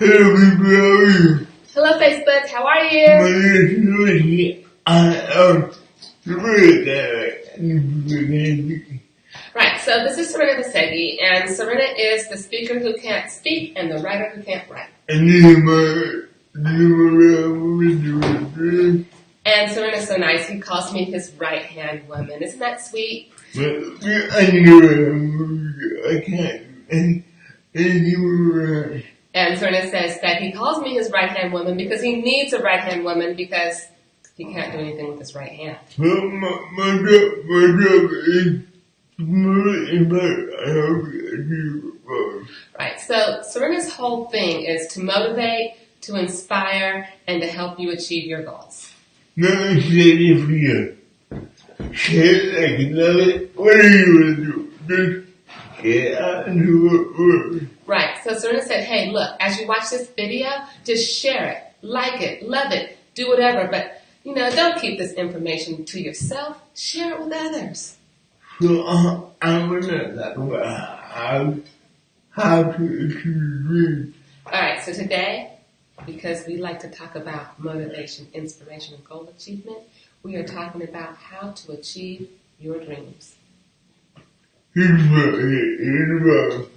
Hello, people, how are you? Hello, Facebook. How are you? My name is Lucy. I am Serena. Right, so this is Serena Vasegi, and Serena is the speaker who can't speak and the writer who can't write. And Serena's so nice, he calls me his right-hand woman. Isn't that sweet? I can't. And Serena says that he calls me his right-hand woman because he needs a right-hand woman because he can't do anything with his right hand. But my job is Right, so Serena's whole thing is to motivate, to inspire, and to help you achieve your goals. Not necessarily for you. Say it like you love it. What are you going to do? Just get out and do it. Right, so Serena said, hey, look, as you watch this video, just share it, like it, love it, do whatever, but, don't keep this information to yourself. Share it with others. So I'm going to talk about how to achieve dreams. All right, so today, because we like to talk about motivation, inspiration, and goal achievement, we are talking about how to achieve your dreams. Here's about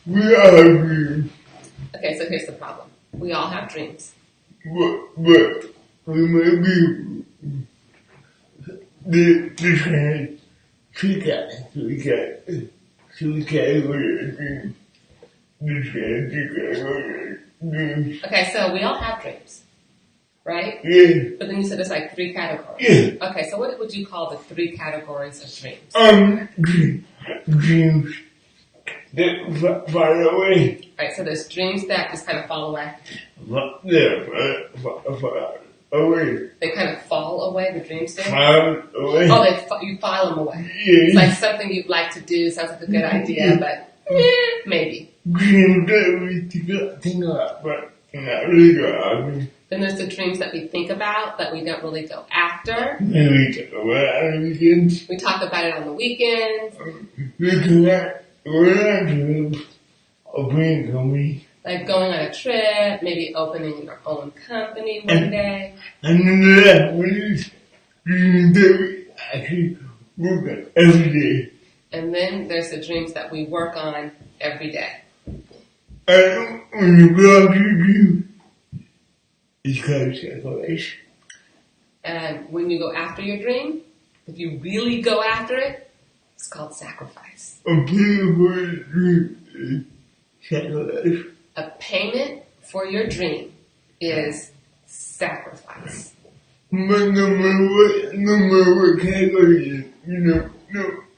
we all have dreams. Okay, so here's the problem. We all have dreams. But we might be this kind of two categories. Okay, so we all have dreams, right? Yeah. But then you said there's like 3 categories. Yeah. Okay, so what would you call the 3 categories of dreams? Dreams that far away. Right, so there's dreams that just kind of fall away. Far away. They kind of fall away, the dreams do? Far away. Oh, you file them away. Yeah. It's like something you'd like to do, sounds like a good idea, but maybe. Dreams that we think about, but not really go after. Then there's the dreams that we think about, that we don't really go after. Maybe talk about it on the weekends. We talk about it on the weekends. We're not dreams of being company. Like going on a trip, maybe opening your own company one day. And then that was dreams that we actually work on every day. And then there's the dreams that we work on every day. And when you go after your dream, it's called sacrifice. And when you go after your dream, if you really go after it, it's called sacrifice. A payment for your dream is sacrifice. A payment for your dream is sacrifice. But no matter what category, no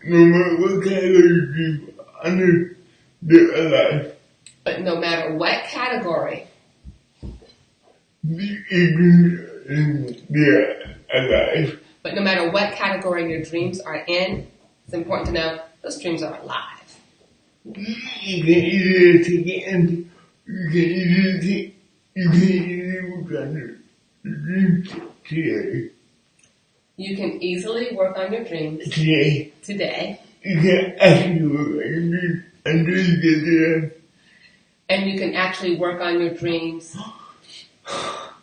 matter what category dream under they're alive. But no matter what category, they're alive. But no matter what category your dreams are in, it's important to know those dreams are alive. You can either take it and you can either work on your dreams today. You can easily work on your dreams Today. You can actually work on your dreams until you get there. And you can actually work on your dreams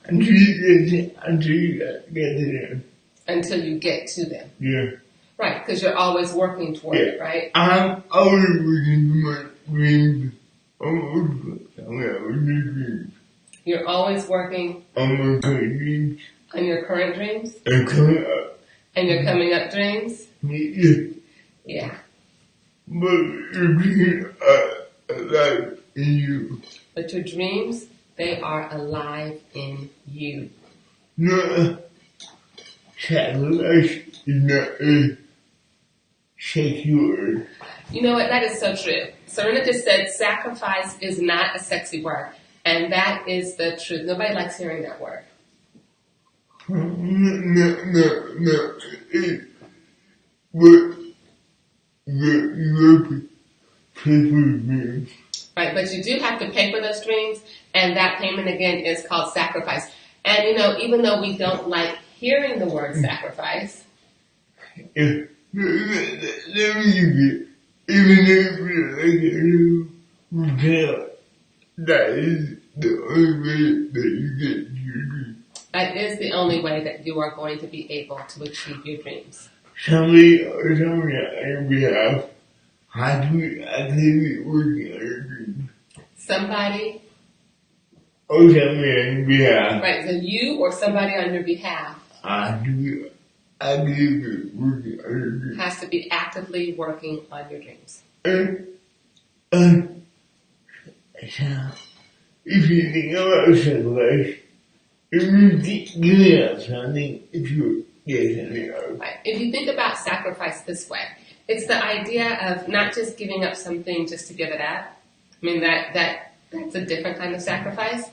Until you get there. until you get to them. Yeah. Right, because you're always working toward it, right? I'm always working on my dreams. You're always working on my current dreams. on your current dreams And coming up. and your coming up dreams. Yeah. Yeah. But your dreams are alive in you. But your dreams, they are alive in you. No, sacrifice is not a sexy word. You know what? That is so true. Serena just said sacrifice is not a sexy word. And that is the truth. Nobody likes hearing that word. No. But you have to pay for your dreams. Right, but you do have to pay for those dreams, and that payment again is called sacrifice. And even though we don't like hearing the word sacrifice, Let me give you, even if you like it, that is the only way that you get your dream. That is the only way that you are going to be able to achieve your dreams. Somebody on your behalf has to be actively working on your dreams. Somebody, Or somebody on your behalf right, so you or somebody on your behalf has to be actively working on your dreams. has to be actively working on your dreams. And so, if you think about sacrifice, if you keep giving up something, if you get something else. Right. If you think about sacrifice this way, it's the idea of not just giving up something just to give it up. I mean, that's a different kind of sacrifice.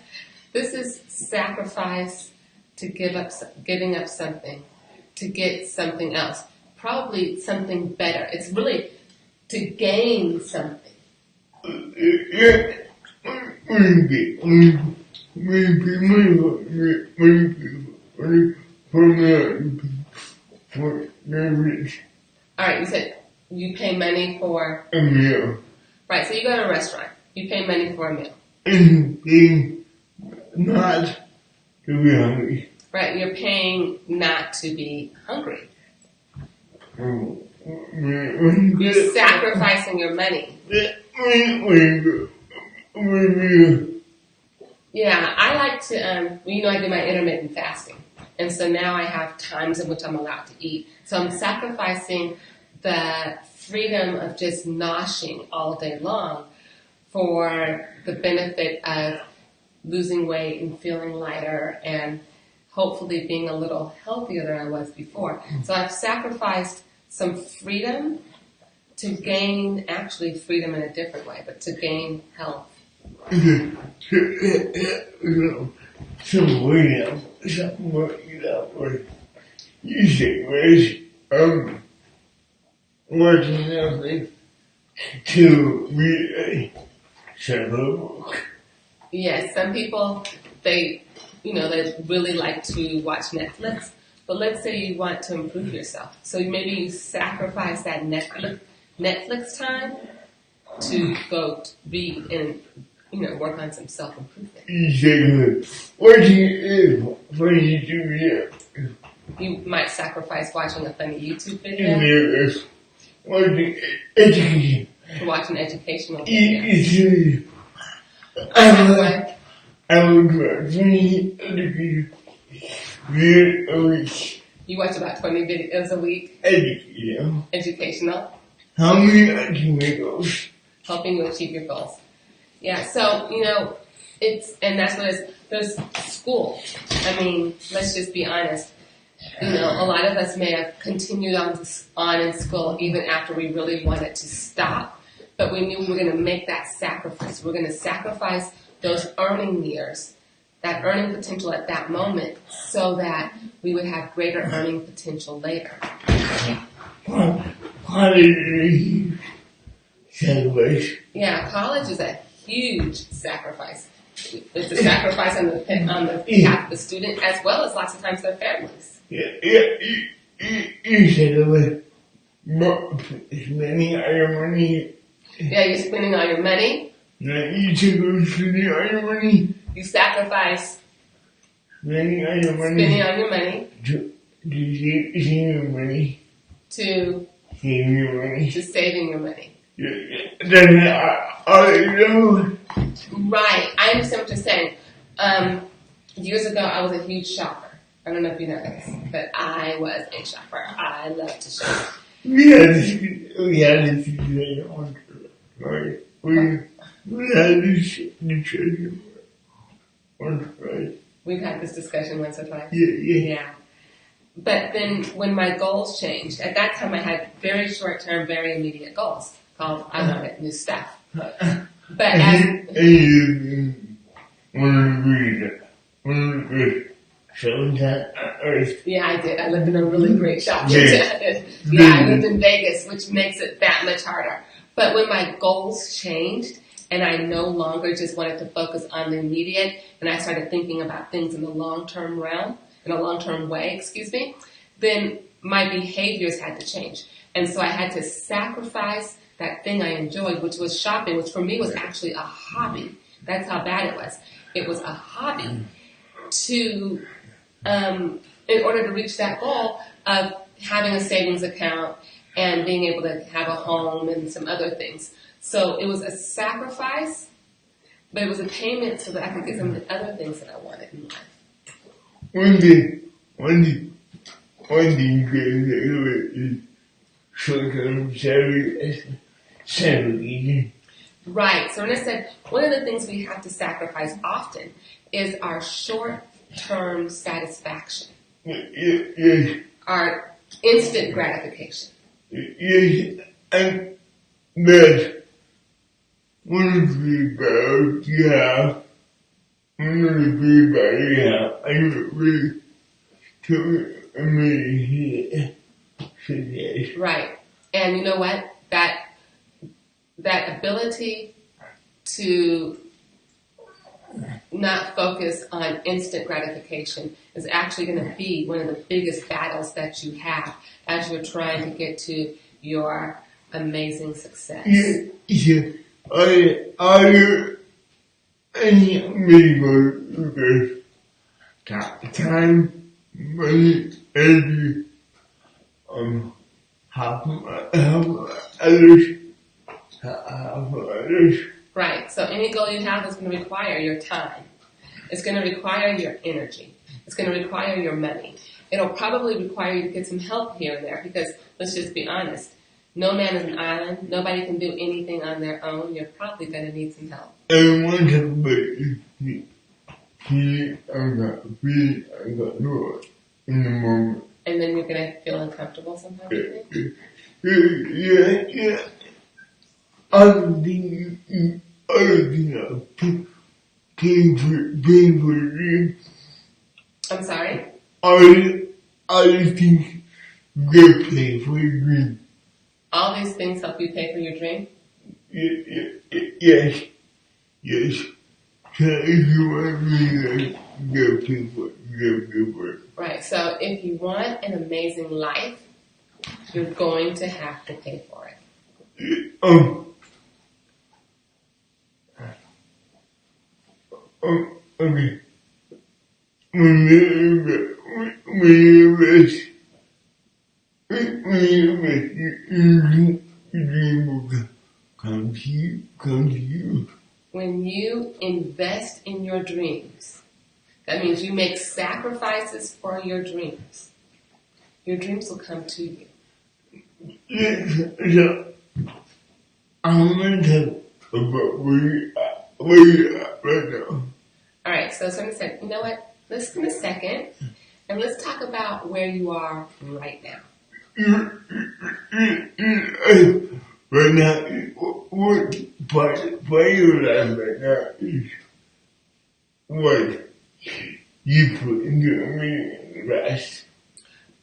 This is sacrifice to giving up something to get something else, probably something better. It's really to gain something. All right, you said you pay money for a meal. Right, so you go to a restaurant. You pay money for a meal. And paying not to be hungry. Right, you're paying not to be hungry. You're sacrificing your money. Yeah, I like to, I do my intermittent fasting. And so now I have times in which I'm allowed to eat. So I'm sacrificing the freedom of just noshing all day long for the benefit of losing weight and feeling lighter and hopefully being a little healthier than I was before. So I've sacrificed some freedom to gain actually freedom in a different way, but to gain health. Some way up, you say, working something to be a several. Yes, some people, they really like to watch Netflix, but let's say you want to improve yourself. So maybe you sacrifice that Netflix time to go read and, work on some self-improvement. You might sacrifice watching a funny YouTube video. To watch an educational video. I would watch funny education videos a week. You watch about 20 videos a week? Educational. How many I can make those? Helping you achieve your goals. Yeah, so, and that's what it is. There's school. I mean, let's just be honest. A lot of us may have continued on in school even after we really wanted to stop, but we knew we were going to make that sacrifice. We're going to sacrifice those earning years, that earning potential at that moment, so that we would have greater earning potential later. College is a huge sacrifice. Yeah, college is a huge sacrifice. It's a sacrifice on the behalf of the student as well as lots of times their families. You sacrifice spending all your money. Yeah, you're spending all your money. You sacrifice spending all your money. You sacrifice spending all your money. Spending all your money. To save your money. To save your money. To saving your money. Right, I understand what you're saying. Years ago, I was a huge shopper. I don't know if you know this, but I was a shopper. I love to shop. We had this We've had this discussion once or twice. Yeah. But then when my goals changed, at that time I had very short-term, very immediate goals called I wanted new stuff. But yeah, I did. I lived in a really great shopping center. Yeah, I lived in Vegas, which makes it that much harder. But when my goals changed and I no longer just wanted to focus on the immediate and I started thinking about things in the long-term realm, in a long-term way, then my behaviors had to change. And so I had to sacrifice that thing I enjoyed, which was shopping, which for me was actually a hobby That's how bad it was. It was a hobby to, in order to reach that goal of having a savings account and being able to have a home and some other things. So it was a sacrifice, but it was a payment so that I could get some of the other things that I wanted in life. One thing you get is short-term salary. Right. So Serena said one of the things we have to sacrifice often is our short-term satisfaction. Yes. Our instant gratification. Yes, and that's one of the battles you have. One of the big battles you have. I don't really took immediate success. Right. And you know what? That ability to not focus on instant gratification is actually going to be one of the biggest battles that you have as you're trying to get to your amazing success. Yeah. Are you any medical time, money, energy, help others? Right. So any goal you have is going to require your time. It's going to require your energy. It's going to require your money. It'll probably require you to get some help here and there because let's just be honest. No man is an island. Nobody can do anything on their own. You're probably going to need some help. And one time, I got lost in the moment. And then you're going to feel uncomfortable sometimes, you think? Yeah. Other thing I came for you. I'm sorry? I think they pay for your dream. All these things help you pay for your dream? Yes. So if you want me, they'll pay for it. Right. So if you want an amazing life, you're going to have to pay for it. Okay. When you invest, your dream will come to you. When you invest in your dreams, that means you make sacrifices for your dreams. Your dreams will come to you. So, I'm going to talk about where you at right now. All right, so someone said, you know what, let's spend a second and let's talk about where you are right now. Right now, what part of your life right now is what you put into a rest.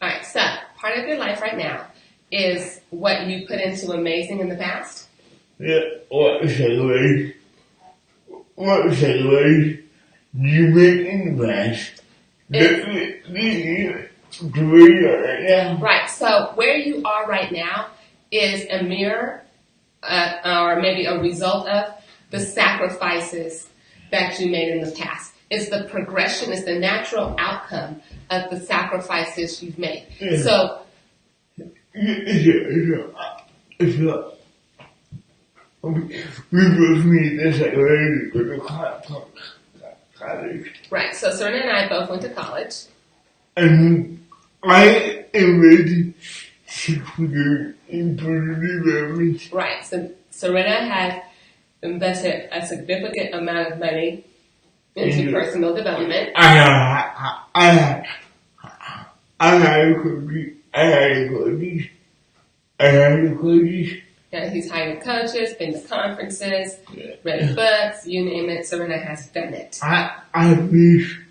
All right, so part of your life right now is what you put into amazing in the past. Yeah, what sacrifice you make in the past. Right, so where you are right now is a mirror or maybe a result of the sacrifices that you made in the past. It's the progression, it's the natural outcome of the sacrifices you've made. Yeah. So, we both need this already for the college. right, so Serena and I both went to college. And I am ready to figure into development. Right, so Serena has invested a significant amount of money into personal development. I had coaches. Yeah, he's hired coaches, been to conferences, read books, you name it. Serena has done it. I wish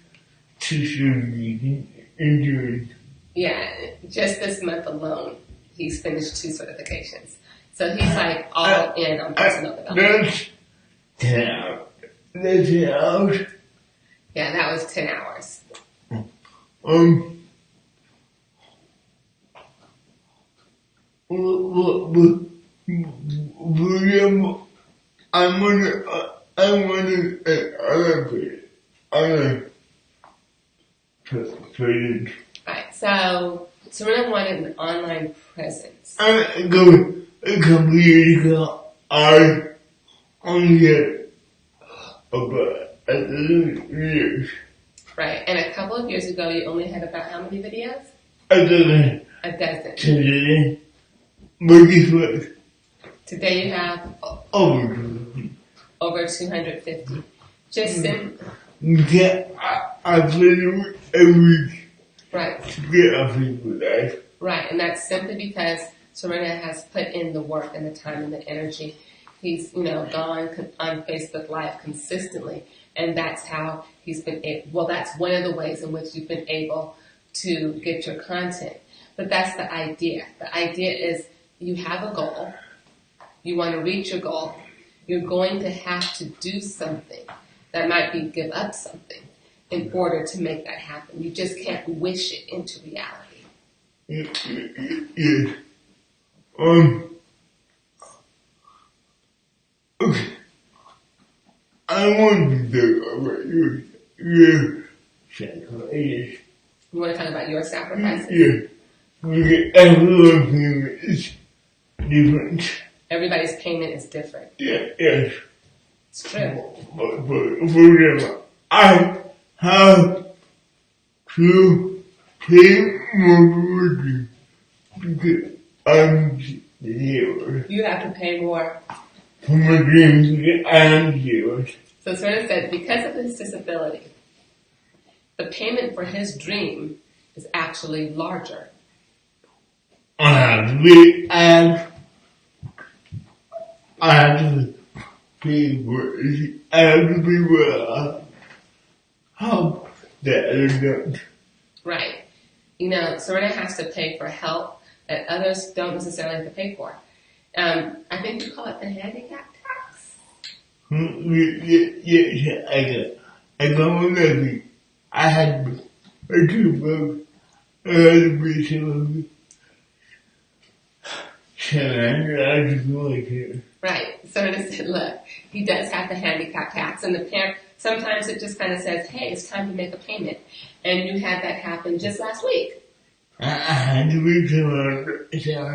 to study in Yeah, just this month alone, he's finished 2 certifications. So he's like all in on personal development. That's 10 hours. That's 10 hours. Yeah, that was 10 hours. William, I'm I wanted other presence. Right. So Serena wanted an online presence. A couple years ago, I only had about 11 years. Right. And a couple of years ago, you only had about how many videos? A dozen. A dozen. Today, but guess what? Today you have Over. over 250. Just Yeah, I play it every week right. to get off people's life. Right. And that's simply because Serena has put in the work and the time and the energy. He's, gone on Facebook Live consistently. And that's how he's been able, that's one of the ways in which you've been able to get your content. But that's the idea. The idea is you have a goal. You want to reach your goal. You're going to have to do something. That might be give up something in order to make that happen. You just can't wish it into reality. Yes. Okay. I want to talk about your sacrifices. You want to talk about your sacrifices? Yeah. Because everyone's payment is different. Everybody's payment is different. Yeah, yes. It's true. But for example, I have to pay more for it because I'm disabled. You have to pay more. For my dreams because I'm disabled. So Serena said because of his disability, the payment for his dream is actually larger. I have to pay for it. I have to pay for help that I don't. Right. Serena has to pay for help that others don't necessarily have to pay for. I think you call it the handicap tax. Yeah, I got one that I had a $2. I had to pay $700 Right. Serena said, look, he does have the handicap tax, and the parent, sometimes it just kind of says, hey, it's time to make a payment. And you had that happen just last week. I had to pay $700 to get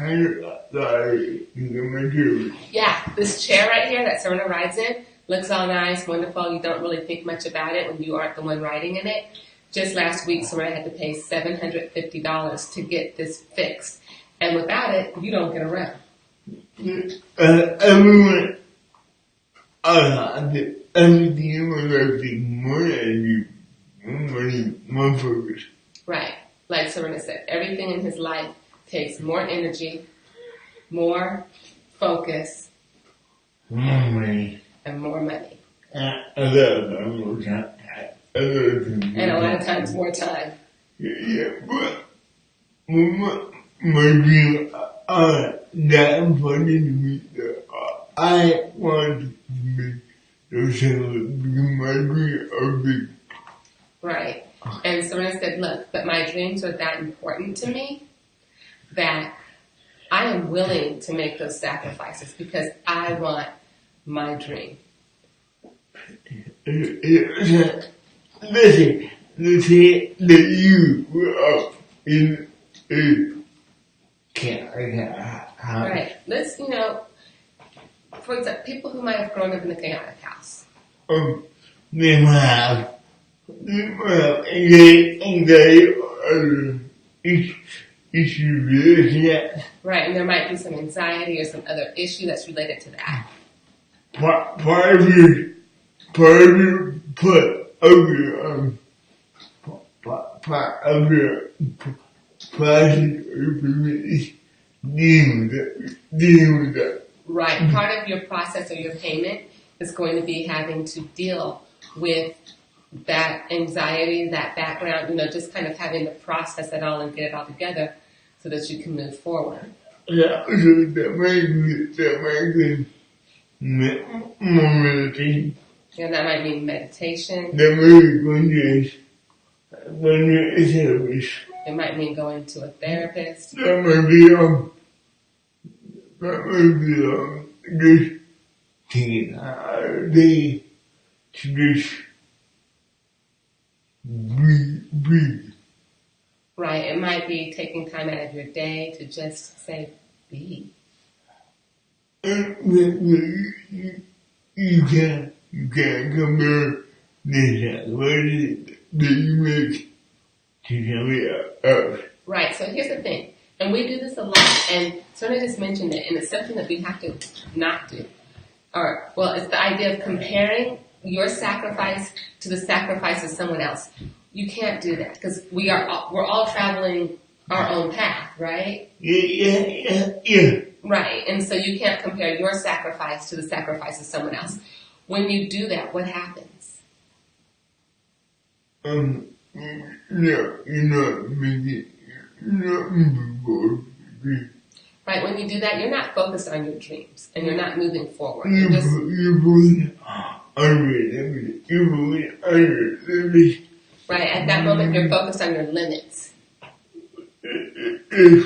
my therapy. Yeah, this chair right here that Serena rides in looks all nice, wonderful. You don't really think much about it when you aren't the one riding in it. Just last week, Serena had to pay $750 to get this fixed. And without it, you don't get around. Everyone, everything was acting more energy, more money, more focus. Right. Like Serena said, everything in his life takes more energy, more focus, More money. and more money. And a lot of times more time. Yeah, but my dream, that important to me, I want to make those because my dreams are big. Right. And Serena said, look, but my dreams are that important to me that I am willing to make those sacrifices because I want my dream. Listen, let's say that you were up in a Right. Let's, for example, people who might have grown up in a chaotic house. They might have anxiety or issues with that. Right, and there might be some anxiety or some other issue that's related to that. Part of your process or community dealing with that. Right, part of your process or your payment is going to be having to deal with that anxiety, that background, just kind of having to process it all and get it all together so that you can move forward. Yeah, so that might be more meditation. And that might mean meditation. That might be when you're a therapist. It might mean going to a therapist. That might be just taking a day to just breathe. Right. It might be taking time out of your day to just say, be. And you can't compare the sacrifices that you make to somebody else. Right. So here's the thing. And we do this a lot. And Sona just mentioned it. And it's something that we have to not do. Or, well, it's the idea of comparing your sacrifice to the sacrifice of someone else. You can't do that because we're all traveling our own path, right? Yeah. Right. And so you can't compare your sacrifice to the sacrifice of someone else. When you do that, what happens? No, you're not moving forward. Right. When you do that, you're not focused on your dreams and you're not moving forward. You're moving under limits. Right. At that moment, you're focused on your limits. If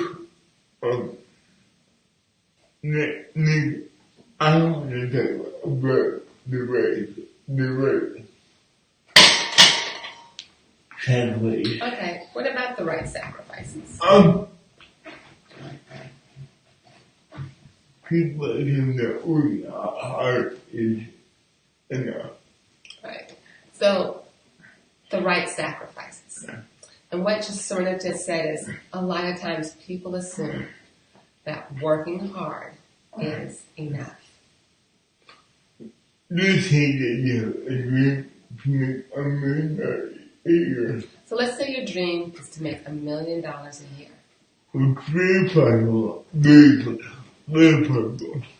Nick, I want to talk about the right sacrifice. Okay. What about the right sacrifices? People assume that working hard is enough. Right. So, the right sacrifices. And what Sona just said is, a lot of times people assume that working hard is enough. Let's say that you have a dream to make $1 million a year. So let's say your dream is to make $1 million a year. It's very possible. Very possible.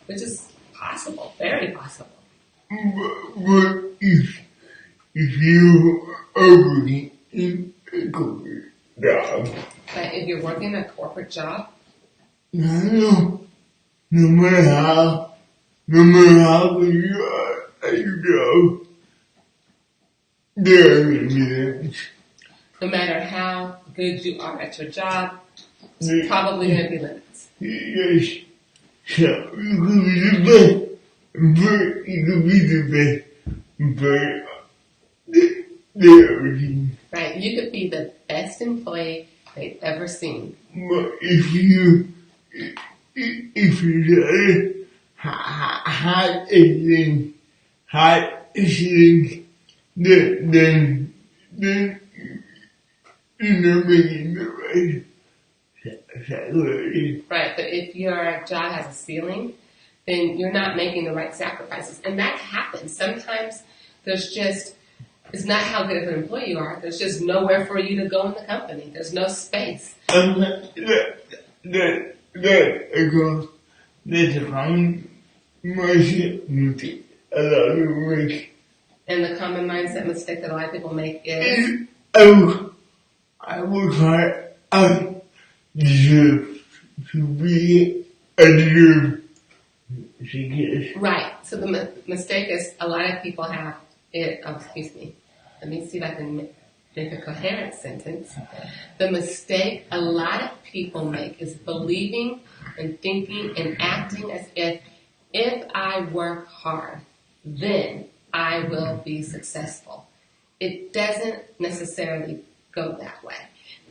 Which is possible, very possible. But if you are working in a corporate job, But if you're working a corporate job, no matter how good you are at your job, there are going to be limits. no matter how good you are at your job, it's probably going to be limits. Yes. So you could be the best, but they've ever seen. Right? You could be the best employee they've ever seen. But if you're hot hitting, then you're not making the right sacrifice. Right, but if your job has a ceiling, then you're not making the right sacrifices. And that happens. Sometimes it's not how good of an employee you are. There's just nowhere for you to go in the company. There's no space. That's a common mindset a lot of people make. And the common mindset mistake that a lot of people make is, I work hard. I deserve to be a deserve success. right. So the mistake is a lot of people have it, excuse me. Let me see if I can make a coherent sentence. The mistake a lot of people make is believing and thinking and acting as if I work hard, then I will be successful. It doesn't necessarily go that way.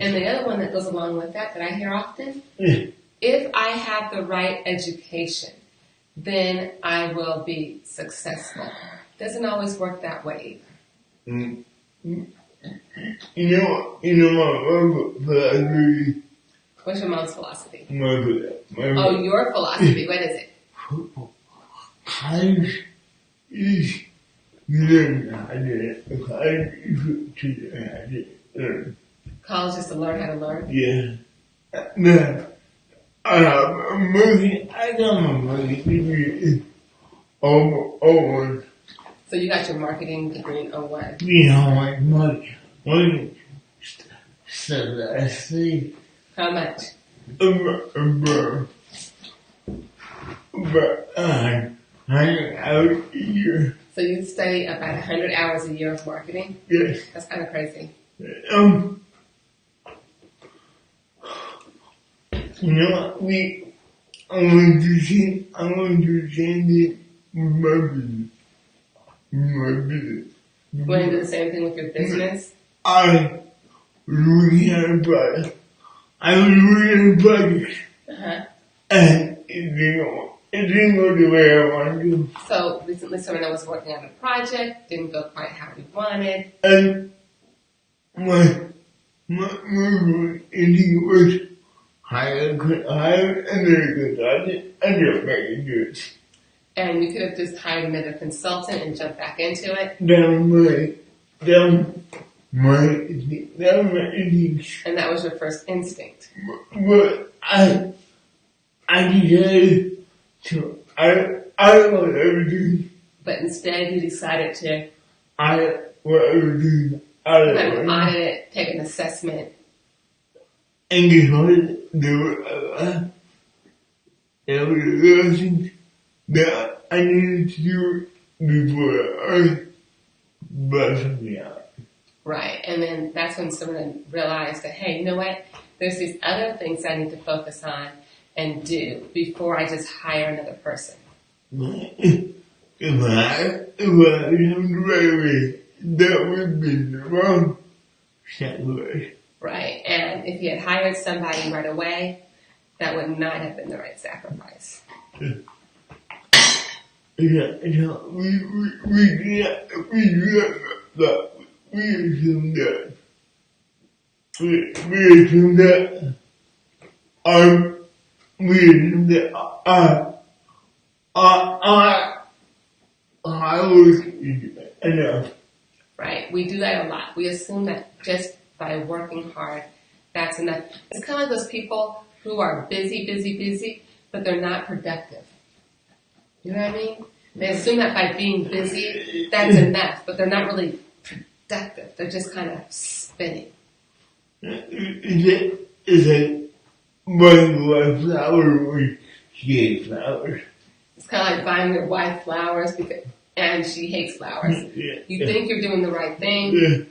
And the other one that goes along with that I hear often, if I have the right education, then I will be successful. Doesn't always work that way either. You know my philosophy. What's your mom's philosophy? My Your philosophy. What is it? College is learn how to learn. College is to learn how to learn? Yeah. Now, I got my marketing degree over. So you got your marketing degree in 01. You know, like money stuff that I see. How much? About 100 hours a year. So you study about 100 hours a year of marketing? Yes. That's kind of crazy. You know what? I'm going to change it with my business. my business. You want to do the same thing with your business? I was working on a project. And it didn't go the way I wanted to. So recently someone was working on a project, didn't go quite how we wanted. And my goal was hire another consultant and just make it good. And you could have just hired another consultant and jumped back into it. And that was your first instinct. But I decided to, I want everything. But instead you decided to I want everything out of kind of it. audit it, take an assessment. And guess what? There were things that I needed to do before I brought something out. Right. And then that's when someone realized that, hey, you know what? There's these other things I need to focus on and do before I just hire another person. If I done the right way, that would have been the wrong sacrifice. Right. And if you had hired somebody right away, that would not have been the right sacrifice. Yeah, we assume that I was enough. Right. We do that a lot. We assume that just by working hard, that's enough. It's kind of like those people who are busy, but they're not productive. You know what I mean? They assume that by being busy, that's enough, but they're not really productive. They're just kind of spinning. Is it buying white flowers or she hates flowers? It's kind of like buying your wife flowers and she hates flowers. You think you're doing the right thing,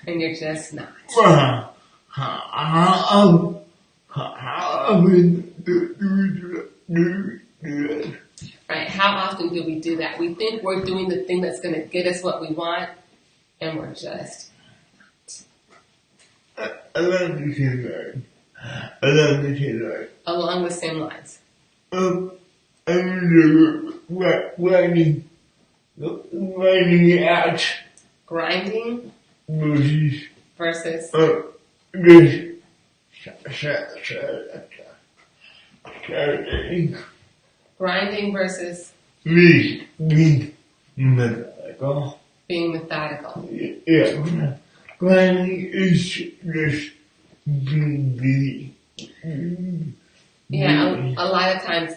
and you're just not. How often do that? Right? How often do we do that? We think we're doing the thing that's going to get us what we want, and we're just I love the same line. along the same lines. I'm writing out Grinding versus versus grinding versus being methodical. being methodical. Yeah, grinding is just being busy. Yeah, a lot of times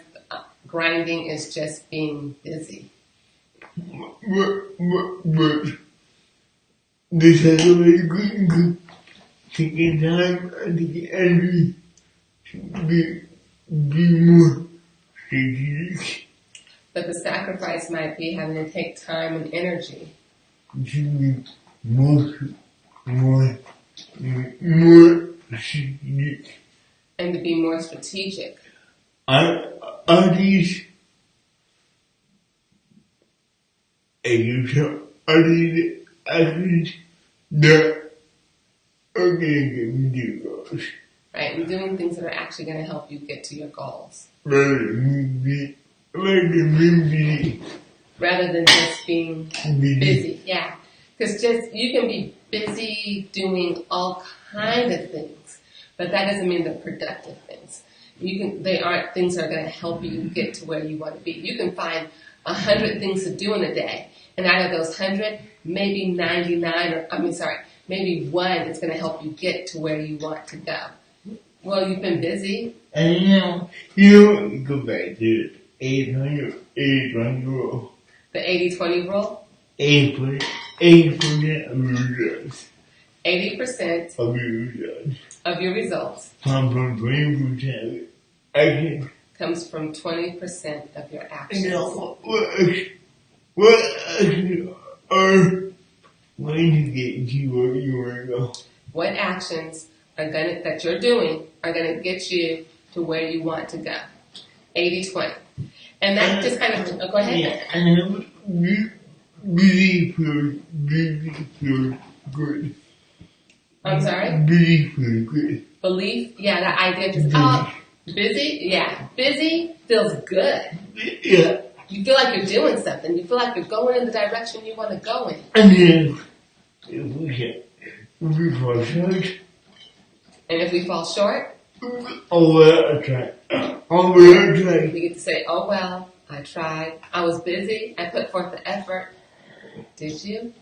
grinding is just being busy. But this has a very good taking time and taking energy to be more strategic. But the sacrifice might be having to take time and energy To be more strategic. and to be more strategic. Are these actions that are going to get me to goals? Right? And doing things that are actually going to help you get to your goals. Rather than being Rather than just being busy. Yeah. Because you can be busy doing all kinds of things, but that doesn't mean they're productive things. They aren't things that are going to help you get to where you want to be. You can find 100 things to do in a day, and out of those 100, maybe 99, maybe one is going to help you get to where you want to go. Well, you've been busy. And you go back to 800 rule. The 80-20 rule. 80% of your results. 80% Of your results. of your results Come from 20% action. comes from 20% of your actions. And what actions are going to get you where you want to go? What actions that you're doing are going to get you to where you want to go? 80-20. And that just kind of, go ahead. Yeah, and busy feels good. I'm sorry? Busy feels good. Belief? Yeah, that idea just, busy? Yeah. Busy feels good. Yeah. You feel like you're doing something. You feel like you're going in the direction you want to go in. And then, if we fall short, And if we fall short, I'll try. we get to say, oh well, I tried. I was busy. I put forth the effort. Did you?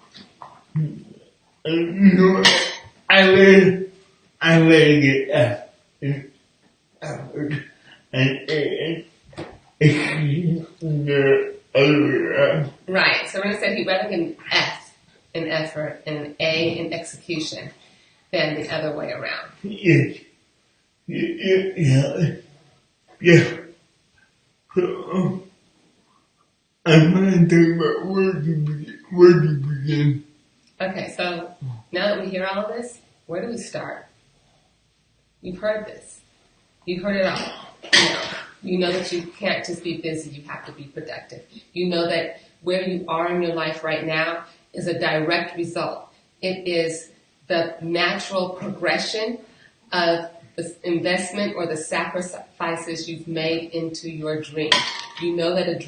I let it get effort. And the other Right. So we're going to say he'd rather get an F in effort and an A in execution than the other way around. Yes. Yeah. So, I'm going to talk about where to begin. Okay, so now that we hear all of this, where do we start? You've heard this. You've heard it all. You know that you can't just be busy, you have to be productive. You know that where you are in your life right now is a direct result. It is the natural progression of the investment or the sacrifices you've made into your dream. You know that a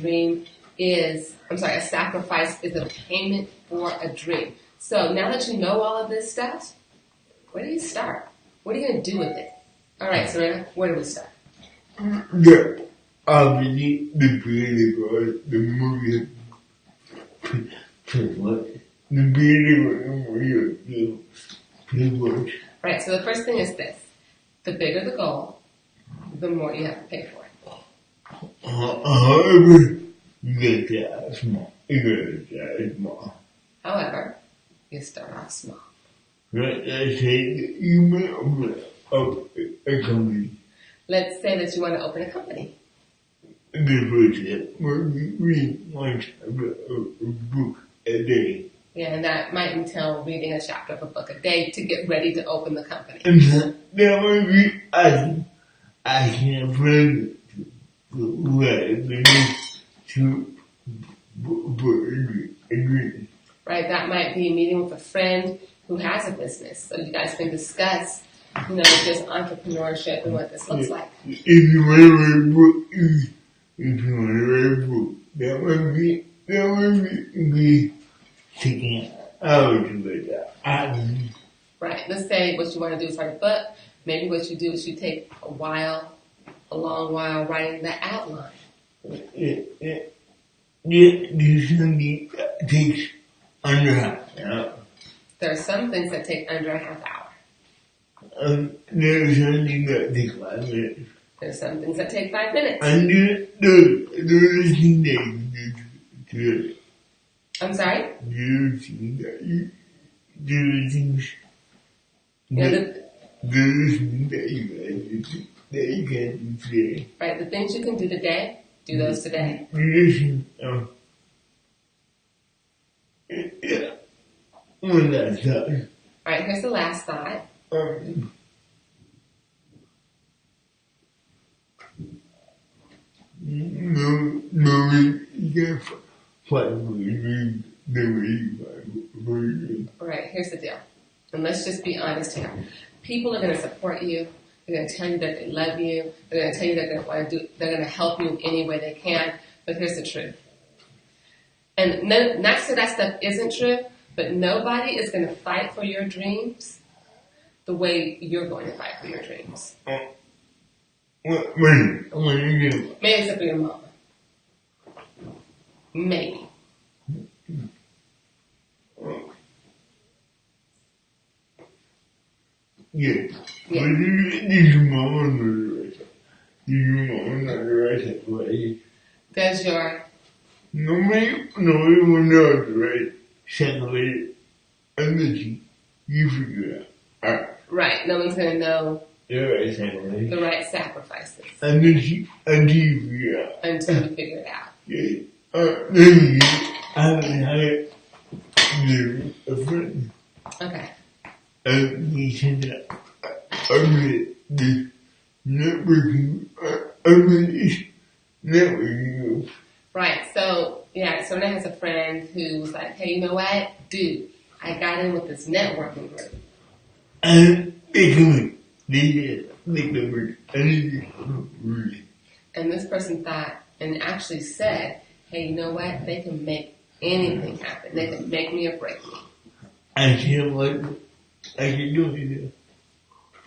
sacrifice is a payment for a dream. So now that you know all of this stuff, where do you start? What are you going to do with it? All right, Serena, where do we start? Obviously, the creative, the movie, Right, so the first thing is this. The bigger the goal, the more you have to pay for it. However, you get that small. However, you start off small. Right, let's say you may open up a company. Let's say that you want to open a company. The first step would be reading one chapter of a book a day. Yeah, and that might entail reading a chapter of a book a day to get ready to open the company. And that would be asking a friend who has been to agree. Right, that might be meeting with a friend who has a business, so you guys can discuss, just entrepreneurship and what this looks like. If you want to write a book, that would be taking hours to write that. Right, let's say what you want to do is write a book. Maybe what you do is you take a long while writing the outline. There's something that takes under half an hour. There are some things that take under a half hour. There's something that takes 5 minutes. There's some things that take 5 minutes. And there's things that you do to it. I'm sorry? There's things that you can do today. Right, the things you can do today, do those today. One last thought. Alright, here's the last thought. Alright, here's the deal. And let's just be honest here. People are going to support you. They're going to tell you that they love you. They're going to tell you that they're going to help you in any way they can. But here's the truth. And not so that stuff isn't true, but nobody is going to fight for your dreams the way you're going to fight for your dreams. Maybe except for your mama. Maybe. Yeah. But did your mama know the right stuff? Did your mama know the right stuff? Does your... Nobody will know the right second unless you figure it out. Right. No one's going to know the right second the right sacrifices. Until you figure it out. Until you figure it out. Yeah. Maybe I haven't had a friend. Okay. And he said that the networking. Right. So, Yeah, Serena has a friend who was like, hey, you know what? Dude, I got in with this networking group. And they come in. They come in. And this person thought and actually said, hey, you know what? They can make anything happen. They can make me or break me. I feel like I can do it.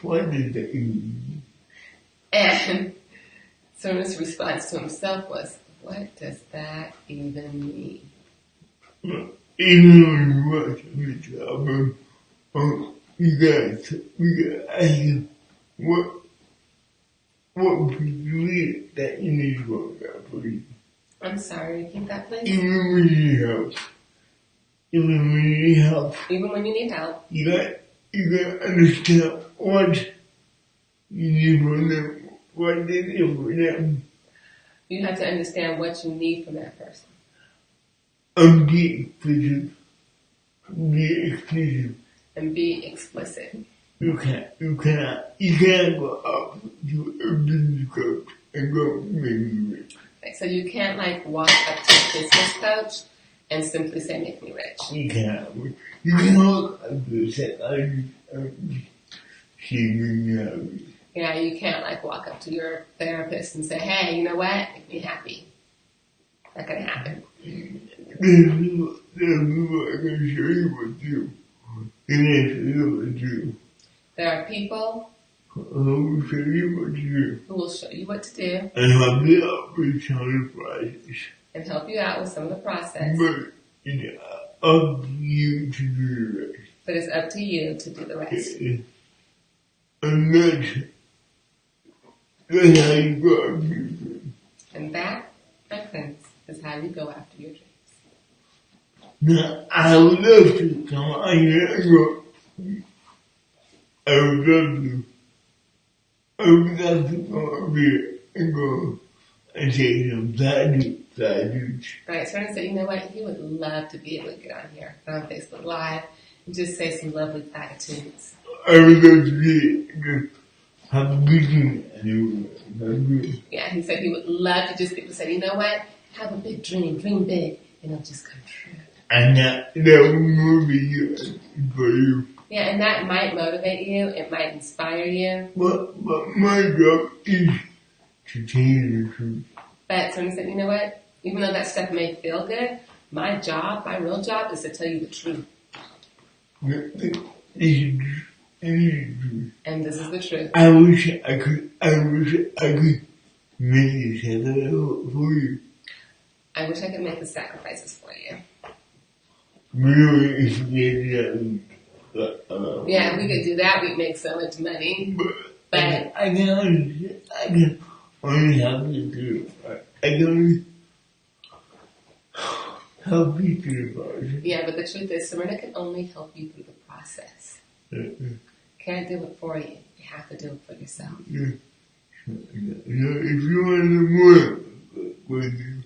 What did that mean? And Serena's response to himself was, what does that even mean? Even when you watch the album, you gotta ask him what would you read that you need to work out for you. I'm sorry, repeat that please. Even when you need help. Even when you need help. Even when you need help. You gotta understand what you need from them, what they need for them. You have to understand what you need from that person. Be explicit. Be explicit. And be explicit. You can't go up to a business coach and go make me rich. Right, so you can't like walk up to a business coach and simply say, make me rich. You can't. You can walk up to a psychologist and she make me happy. Yeah, you can't like walk up to your therapist and say, hey, you know what? Make me happy. Not gonna happen. There's people I can show you what to do. And they show you what to do. There are people who will show you what to do. who will show you what to do. And help you out with some of the process. And help you out with some of the process. But it's up to you to do the rest. But it's up to you to do the rest. And that's how you go after your dreams. And that, my friends, is how you go after your dreams. Now, I would love to come out here and go. I would love to come up here and go and say some platitudes. Right, Serena said, you know what? He would love to be able to get on here on Facebook Live and just say some lovely platitudes. I would love to be able to have a vision. Yeah, he said he would love to just people say, you know what? Have a big dream big, and it'll just come true. And that will motivate you for you. Yeah, and that might motivate you. It might inspire you. But my job is to tell you the truth. But Serena said, you know what? Even though that stuff may feel good, my real job is to tell you the truth. And this is the truth. I wish I could make this happen for you. I wish I could make the sacrifices for you. Really, Yeah, if we could do that, we'd make so much money. But I can only help you through it. I can only help you through the process. yeah, but the truth is, Serena can only help you through the process. Can't do it for you. You have to do it for yourself. Yeah. If you want to know more, go to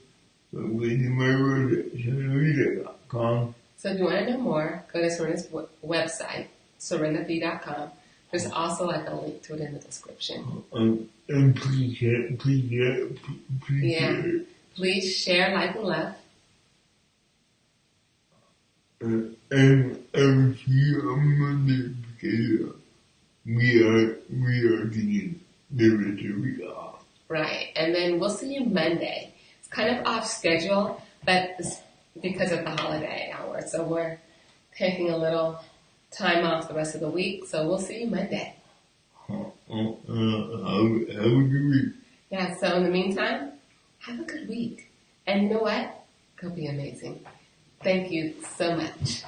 my website, serenavita.com. So if you want to know more, go to Serena's website, serenavita.com. There's also like a link to it in the description. And please share it. Yeah. Please share, like, and love. And see you on Monday because we are taking the rest of the week off. Right. And then we'll see you Monday. It's kind of off schedule, but it's because of the holiday hour. So we're taking a little time off the rest of the week. So we'll see you Monday. Have a good week. Yeah. So in the meantime, have a good week. And you know what? Go be amazing. Thank you so much.